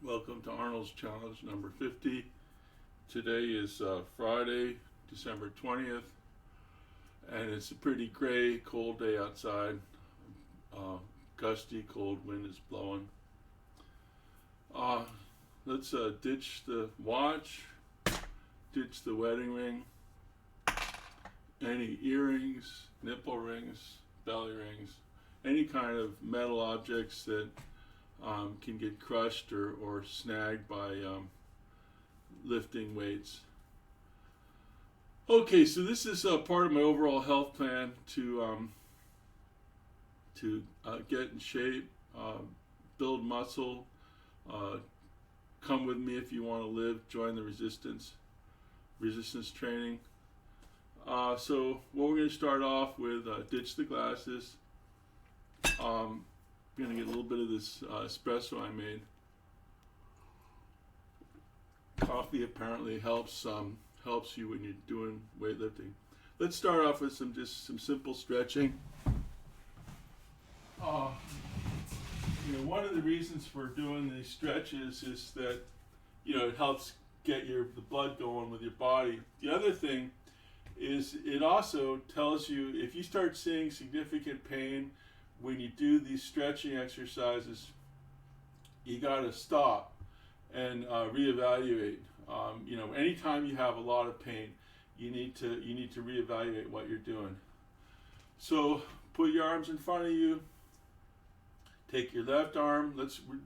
Welcome to Arnold's Challenge number 50. Today is Friday, December 20th, and it's a pretty gray, cold day outside. Gusty, cold wind is blowing. Let's ditch the watch, ditch the wedding ring, any earrings, nipple rings, belly rings, any kind of metal objects that can get crushed or snagged by lifting weights. Okay, so this is part of my overall health plan to get in shape, build muscle. Come with me if you want to live. Join the resistance training. So what we're going to start off with, ditch the glasses. I'm going to get a little bit of this espresso I made. Coffee apparently helps you when you're doing weightlifting. Let's start off with some simple stretching. One of the reasons for doing these stretches is that it helps get the blood going with your body. The other thing is it also tells you if you start seeing significant pain when you do these stretching exercises, you got to stop and reevaluate. Anytime you have a lot of pain, you need to reevaluate what you're doing. So put your arms in front of you. Take your left arm.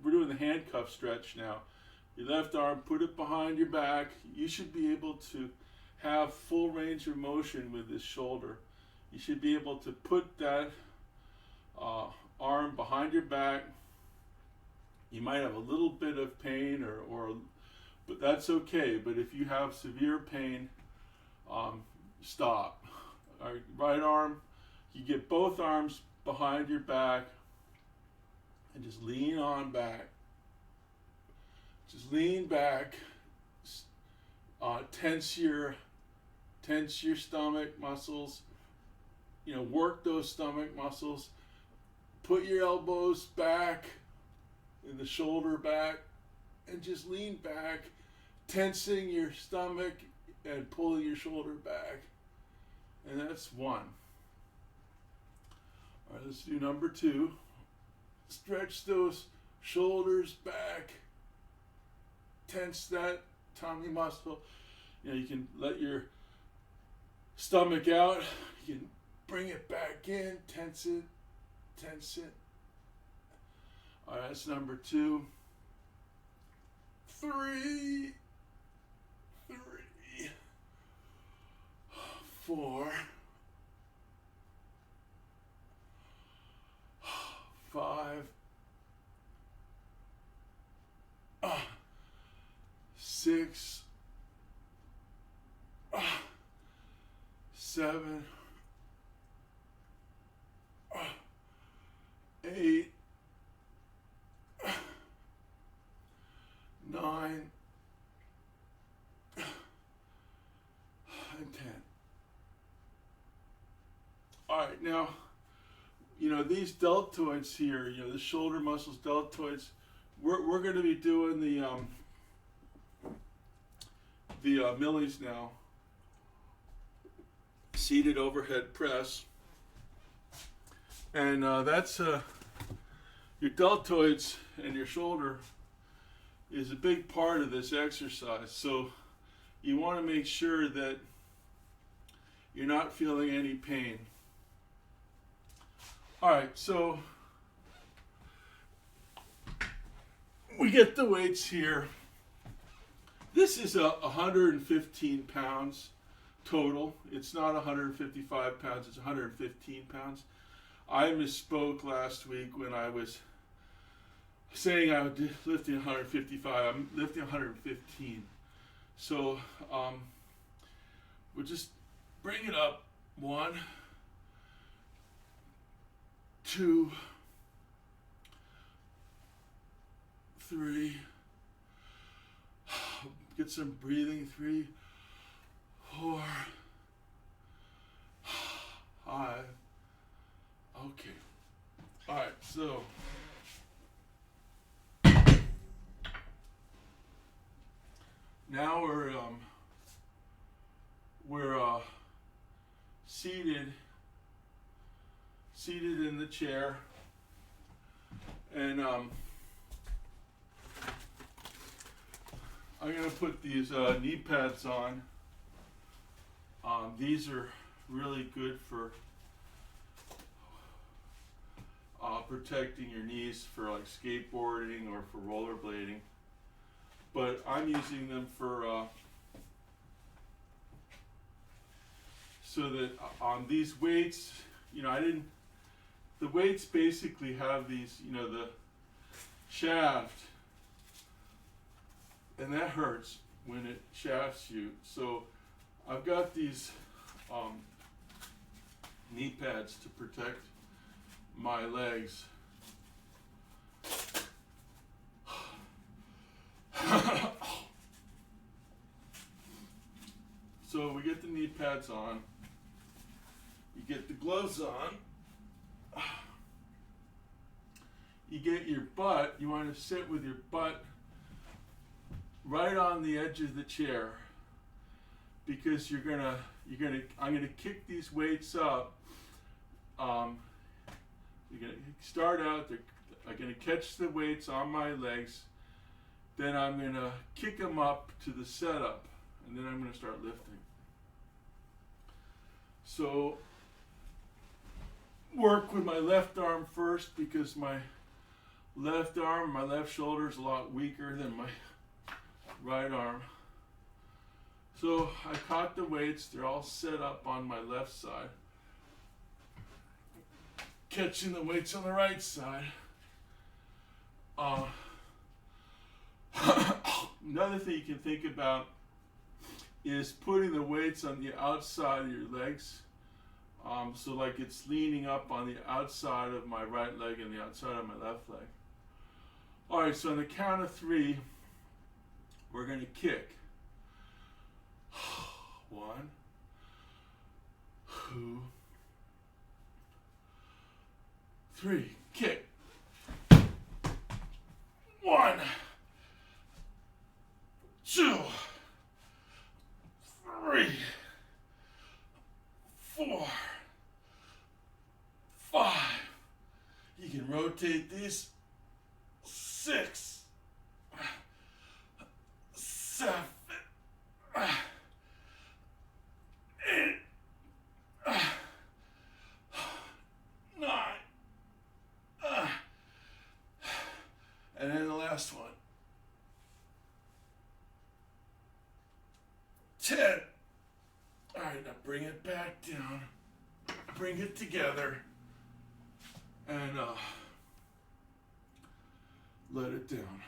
We're doing the handcuff stretch now. Your left arm, put it behind your back. You should be able to have full range of motion with this shoulder. You should be able to put that arm behind your back. You might have a little bit of pain, but that's okay. But if you have severe pain, stop. All right, right arm, you get both arms behind your back and just lean on back. Just lean back. Tense your stomach muscles. Work those stomach muscles. Put your elbows back and the shoulder back and just lean back, tensing your stomach and pulling your shoulder back. And that's one. All right, let's do number two. Stretch those shoulders back. Tense that tummy muscle. You can let your stomach out. You can bring it back in, tense it. All right, that's number two. Three, 4, 5, 6, 7, 8, 9, and 10. All right, now, these deltoids here, the shoulder muscles, deltoids, we're going to be doing the millies now. Seated overhead press. And that's your deltoids and your shoulder is a big part of this exercise. So you want to make sure that you're not feeling any pain. All right, so we get the weights here. This is 115 pounds total. It's not 155 pounds, it's 115 pounds. I misspoke last week when I was saying I was lifting 155. I'm lifting 115. So we'll just bring it up. 1, 2, 3. Get some breathing. 3, 4, 5. Okay. All right. So chair, and I'm going to put these knee pads on. These are really good for protecting your knees for like skateboarding or for rollerblading, but I'm using them for so that on these weights, you know, the weights basically have these, you know, the shaft, and that hurts when it shafts you. So I've got these knee pads to protect my legs. So we get the knee pads on, you get the gloves on, you get your butt, you want to sit with your butt right on the edge of the chair, because I'm gonna kick these weights up. You're gonna start out, I'm gonna catch the weights on my legs, then I'm gonna kick them up to the setup, and then I'm gonna start lifting. So work with my left arm first, because my left arm, my left shoulder is a lot weaker than my right arm. So I caught the weights, they're all set up on my left side. Catching the weights on the right side. Another thing you can think about is putting the weights on the outside of your legs. So like it's leaning up on the outside of my right leg and the outside of my left leg. All right, so on the count of 3, we're going to kick. 1, 2, 3, kick. 1, 2, 3, 4, 5. You can rotate these. 6, 7, 8. And then the last one. 10. All right, now bring it back down. Bring it together. And let it down.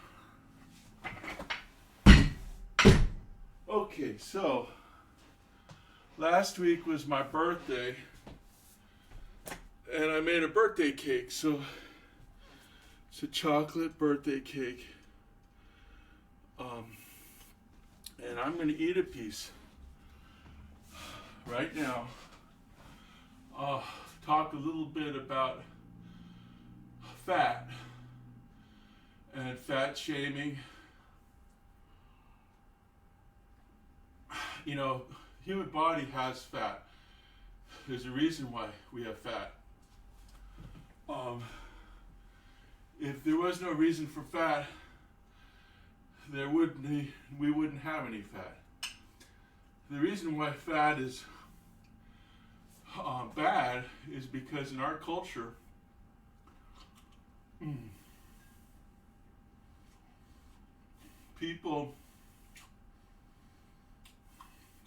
Okay, so last week was my birthday, and I made a birthday cake. So it's a chocolate birthday cake. And I'm going to eat a piece right now. Talk a little bit about fat and fat shaming. You know, human body has fat. There's a reason why we have fat. If there was no reason for fat, we wouldn't have any fat. The reason why fat is bad is because in our culture, people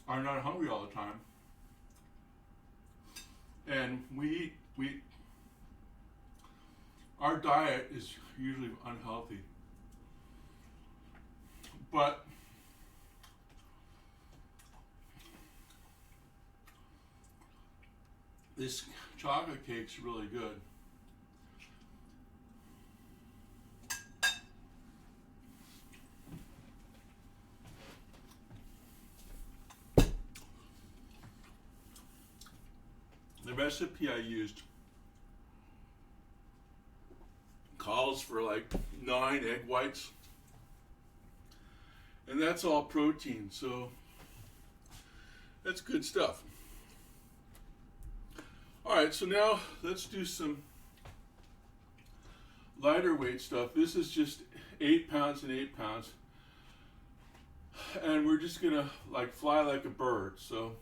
are not hungry all the time, and our diet is usually unhealthy. But this chocolate cake's really good. The recipe I used calls for like 9 egg whites, and that's all protein, so that's good stuff. All right, so now let's do some lighter weight stuff. This is just 8 pounds and 8 pounds. And we're just gonna like fly like a bird. So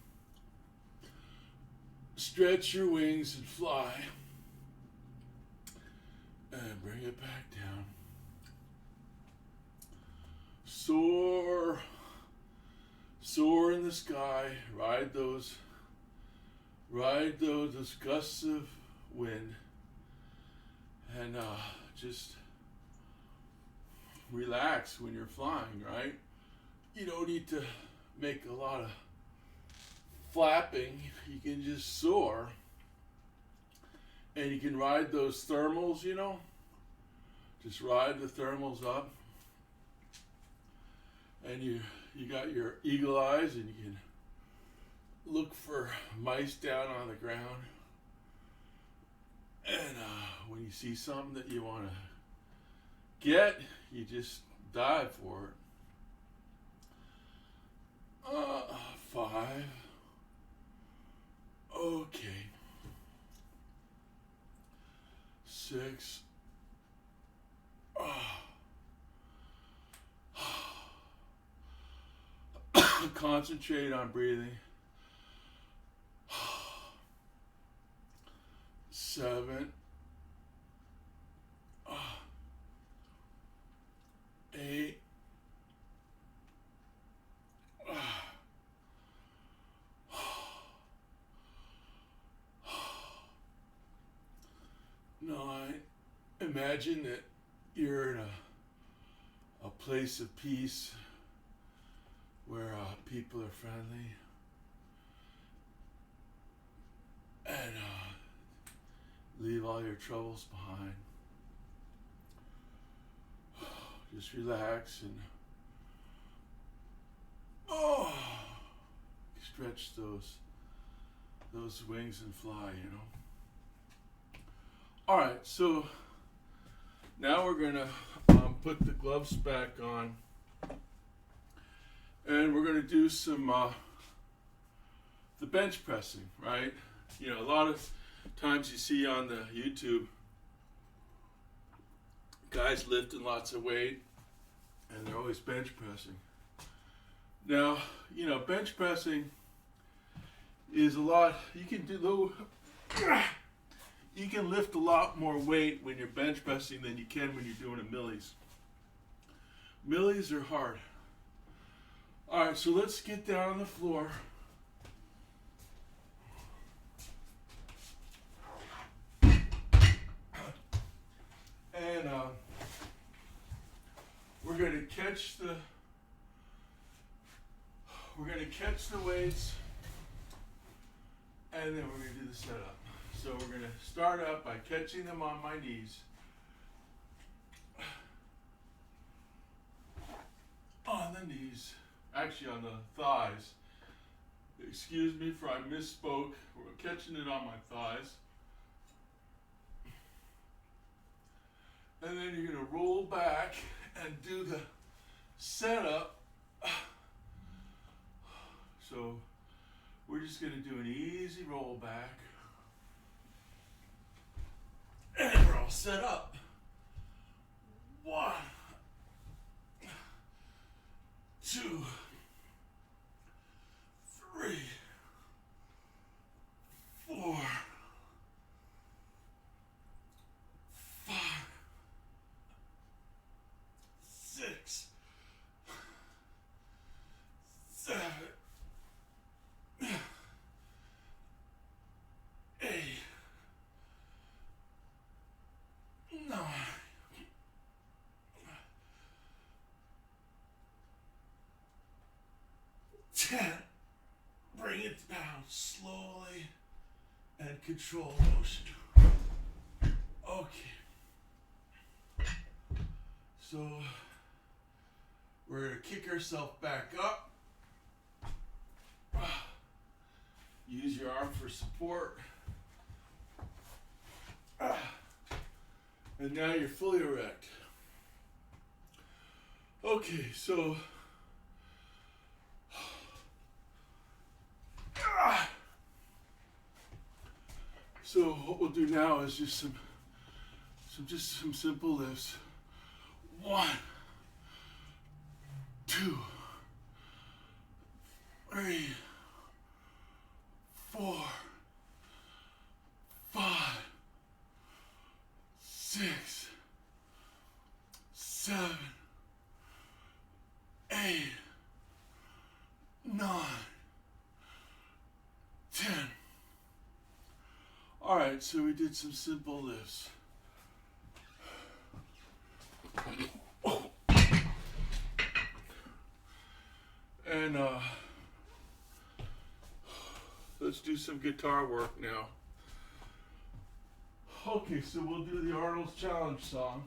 stretch your wings and fly. And bring it back down. Soar. Soar in the sky. Ride those gusts of wind. And just relax when you're flying, right? You don't need to make a lot of flapping. You can just soar. And you can ride those thermals, you know. Just ride the thermals up. And you got your eagle eyes, and you can look for mice down on the ground. And when you see something that you want to get, you just dive for it. 5. Okay. 6. Concentrate on breathing. 7. 8. 9. Imagine that you're in a place of peace where people are friendly, and leave all your troubles behind. Just relax and stretch those wings and fly, you know. All right, so now we're gonna put the gloves back on, and we're gonna do some the bench pressing, right? You know, a lot of times you see on the YouTube guys lifting lots of weight, and they're always bench pressing. Now, you know, bench pressing is a lot. You can do you can lift a lot more weight when you're bench pressing than you can when you're doing a millies. Millies are hard. All right, so let's get down on the floor. And we're going to catch the weights, and then we're going to do the setup. So we're going to start up by catching them on my knees. On the knees, actually on the thighs. Excuse me for I misspoke. We're catching it on my thighs. And then you're going to roll back and do the setup. So we're just going to do an easy roll back. And we're all set up. 1, 2, 3, 4, 5, 6, 7, 8, 9, 10. Bring it down slowly and control motion. Okay. So we're going to kick ourselves back up. Use your arm for support. And now you're fully erect. Okay, so what we'll do now is just some just some simple lifts. 1, 2, 3, 4, 5, 6, 7, 8, 9, 10. All right, so we did some simple lifts. And let's do some guitar work now. Okay, so we'll do the Arnold's Challenge song.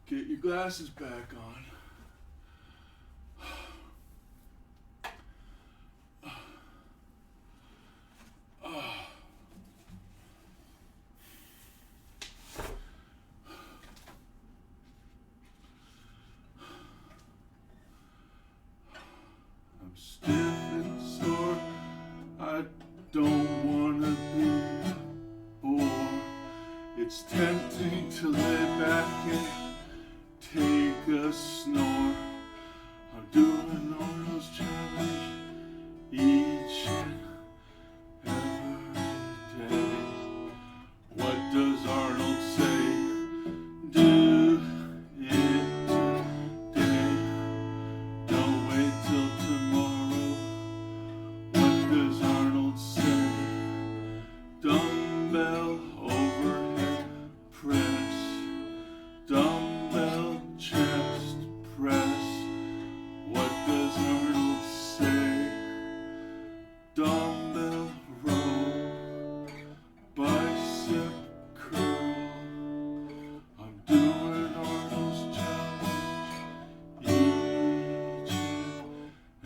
Get your glasses back on. I'm stiff and sore. I don't wanna be bored. It's tempting to lay back and take a snore. I'm doing Arnold's Challenge each and every day. What does Arnold say? Do it today. Don't wait till tomorrow. What does Arnold say? Dumbbell overhead press. Dumbbell chest press. What does Arnold say? Dumbbell row. Bicep curl. I'm doing Arnold's Challenge each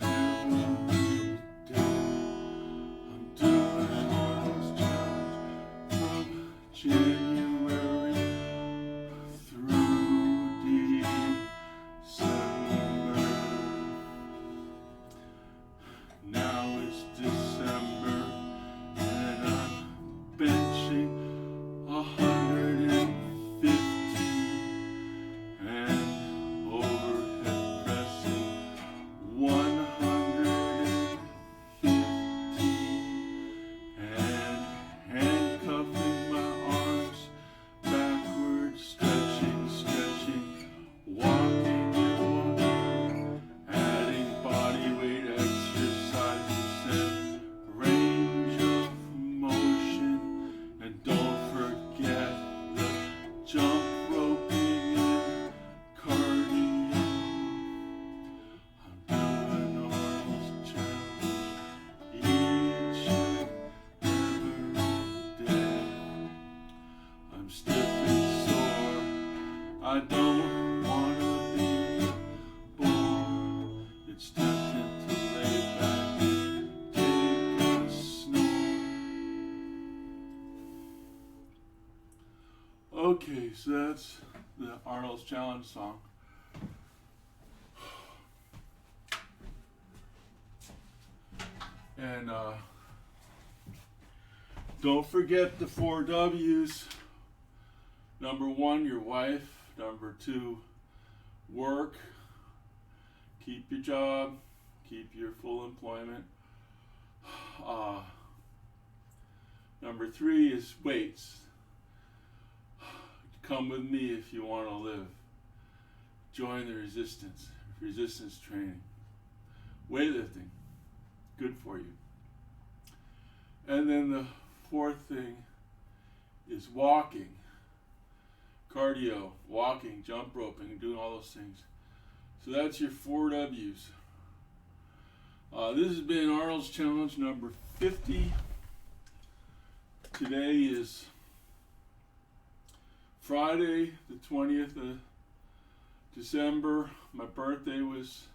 and every day. I'm doing Arnold's Challenge from January through December. Now it's December and I'm benching 150 and overhead pressing 150 and handcuffing my arms backwards, stretching, walking and walking, adding body weight exercises and range of motion, and don't forget the jump roping and cardio. I'm doing Arnold's Challenge each and every day. I'm stiff and sore. I don't wanna be bored. It's tempting to lay back and take a snore. Okay, so that's the Arnold's Challenge song. And don't forget the 4 W's. Number 1, your wife. Number 2, work. Keep your job. Keep your full employment. Number 3 is weights. Come with me if you want to live. Join the resistance training. Weightlifting, good for you. And then the 4th thing is walking. Cardio, walking, jump roping, doing all those things. So that's your 4 W's. This has been Arnold's Challenge number 50. Today is Friday, the 20th of December. My birthday was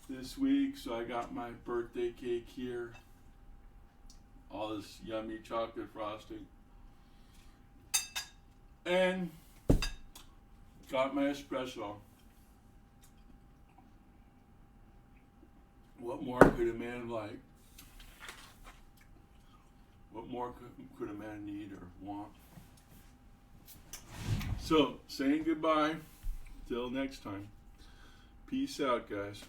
this week, so I got my birthday cake here. All this yummy chocolate frosting. And got my espresso. What more could a man like? What more could a man need or want? So, saying goodbye. Till next time. Peace out, guys.